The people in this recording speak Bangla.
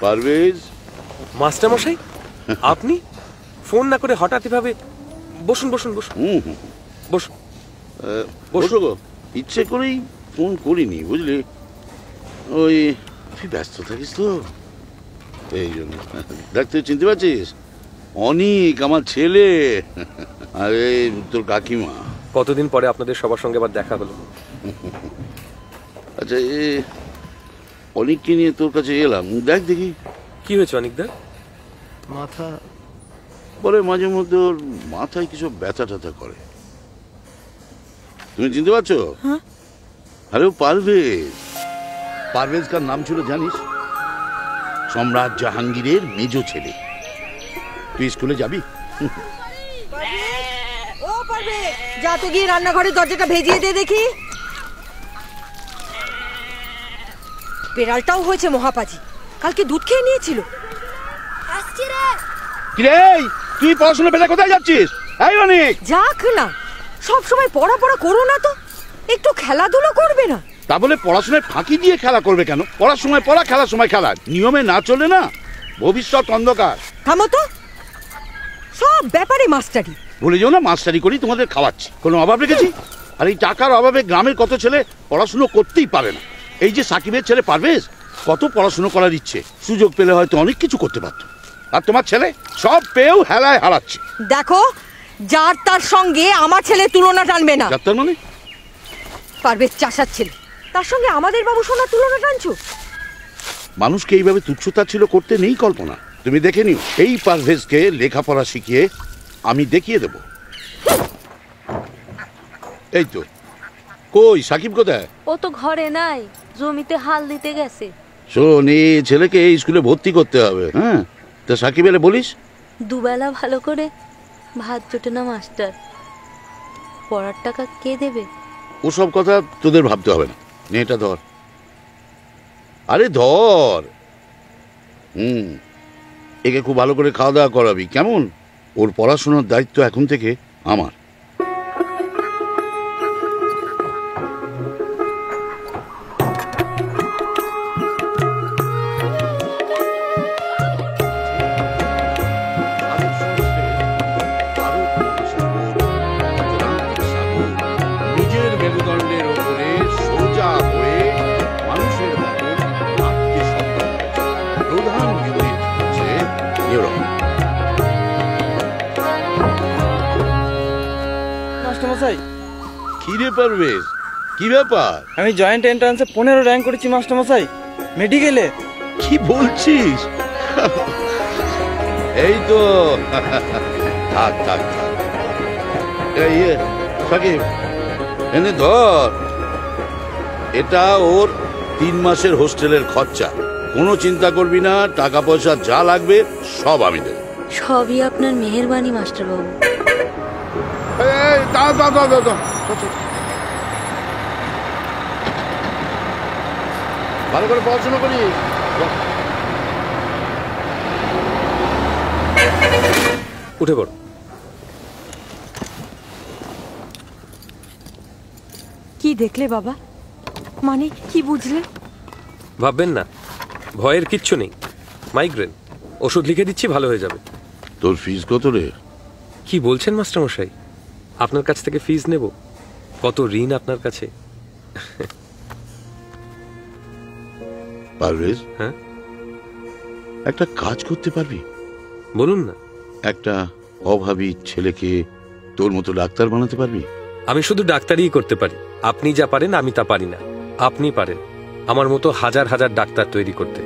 পারভেজ। মাস্টার মশাই, আপনি ফোন না করে হঠাৎ ভাবে? বসুন বসুন বসুন বসুন বসো গো। ইচ্ছে করেই ফোন করিনি বুঝলি, ওই তুই ব্যস্ত থাকিস তো এই জন্য। দেখ তুই চিনতে পারছিস, অনেক আমার ছেলে, আরে তোর কাকিমা। কতদিন পরে আপনাদের সবার সঙ্গে আবার দেখা হলো। আচ্ছা অনেককে নিয়ে তোর কাছে এলাম, দেখ দেখি কি হয়েছে অনেকদা? মাথা বলে মাঝে মধ্যে ওর মাথায় কিছু ব্যথা ট্যাথা করে। তুমি চিনতে পারছো? আরে ও পারভেজ। পারভেজ কার নাম ছিল জানিস? সম্রাট জাহাঙ্গীরের মেজ ছেলে। তুই স্কুলে যাবি? ও পারভেজ, যা তো গিয়ে রান্নাঘরের দরজাটা ভেজিয়ে দে দেখি। বেড়ালটাও হয়েছে মহাপাজি, কালকে দুধ খেয়ে নিয়েছিল। কিরে তুই পড়াশোনা পেলে কোথায় যাচ্ছিস? এই অনেক যাক না, সব সময় পড়া পড়া করো না তো, একটু খেলাধুলো করবে না? তা বলে পড়াশোনায় ফাঁকি দিয়ে খেলা করবে কেন? পড়ার সময় পড়া, খেলার সময় খেলা, নিয়মে না চলে না ভবিষ্যৎ অন্ধকার। থামো তো, সব ব্যাপারে মাস্টারি। বলে যাও না মাস্টারি করি, তোমাদের খাওয়াচ্ছি, কোনো অভাব রেখেছি? আর এই টাকার অভাবে গ্রামের কত ছেলে পড়াশুনো করতেই পারে না। এই যে সাকিবের ছেলে পারভেজ, কত পড়াশুনো করার ইচ্ছে, সুযোগ পেলে হয়তো অনেক কিছু করতে পারত। আর তোমার ছেলে সব পেয়েও হেলায় হারাচ্ছে। দেখো, যার তার সঙ্গে আমার ছেলে তুলনা টানবে না। যার তার মানে? পারভেজ চাষার ছেলে, তার সঙ্গে আমাদের বাবু সোনার তুলনা টানছো? মানুষকে এইভাবে তুচ্ছতা ছিল করতে নেই কল্পনা। তুমি দেখে নিও, এই পারভেজকে লেখাপড়া শিখিয়ে আমি দেখিয়ে দেব। এই তো, কই সাকিব কোথায়? ও তো ঘরে নাই, জমিতে হাল দিতে গেছে। শোন, এই ছেলেকে এই স্কুলে ভর্তি করতে হবে। হ্যাঁ, তা সাকিব এলে বলিস। দুবেলা ভালো করে ভাত জোটে না মাস্টার, পড়ার টাকা কে দেবে? ওসব কথা তোদের ভাবতে হবে না, মেয়েটা ধর। আরে ধর। একে খুব ভালো করে খাওয়া দাওয়া করাবি, কেমন? ওর পড়াশোনার দায়িত্ব এখন থেকে আমার। নিজের মেরুদণ্ডের ওপরে সোজা হয়ে মানুষের মতন প্রধান ইউনিট হচ্ছে নিউরন। মাস্টারমশাই, কি রে পারভেজ, কি ব্যাপার? আমি জয়েন্ট এন্ট্রান্সে 15 র্যাঙ্ক করেছি মাস্টারমশাই, মেডিকেলে। কি বলছিস? এই তো থাক থাক থাক। এই সাকিব এনে ধর, এটা ওর 3 মাসের হোস্টেলের খরচা। কোনো চিন্তা করবি না, টাকা পয়সা যা লাগবে সব আমি দেব। সবই আপনার মেহেরবানি মাস্টার বাবু। ভালো করে পড়াশোনা করি। উঠে পড়। কি দেখলে বাবা? মানে কি বুঝলে? ভাববেন না, ভয়ের কিচ্ছু নেই। মাইগ্রেন, ওষুধ লিখে দিচ্ছি, ভালো হয়ে যাবে। তোর ফিস কত রে? কি বলছেন মাস্টারমশাই, আপনার কাছ থেকে ফিস নেব? কত ঋণ আপনার কাছে। পারভেজ, হ্যাঁ একটা কাজ করতে পারবি? বলুন না। একটা অভাবী ছেলেকে তোর মতো ডাক্তার বানাতে পারবি? আমি শুধু ডাক্তারিই করতে পারি, আপনি যা পারেন আমি তা পারি না। আপনি পারেন আমার মতো হাজার হাজার ডাক্তার তৈরি করতে।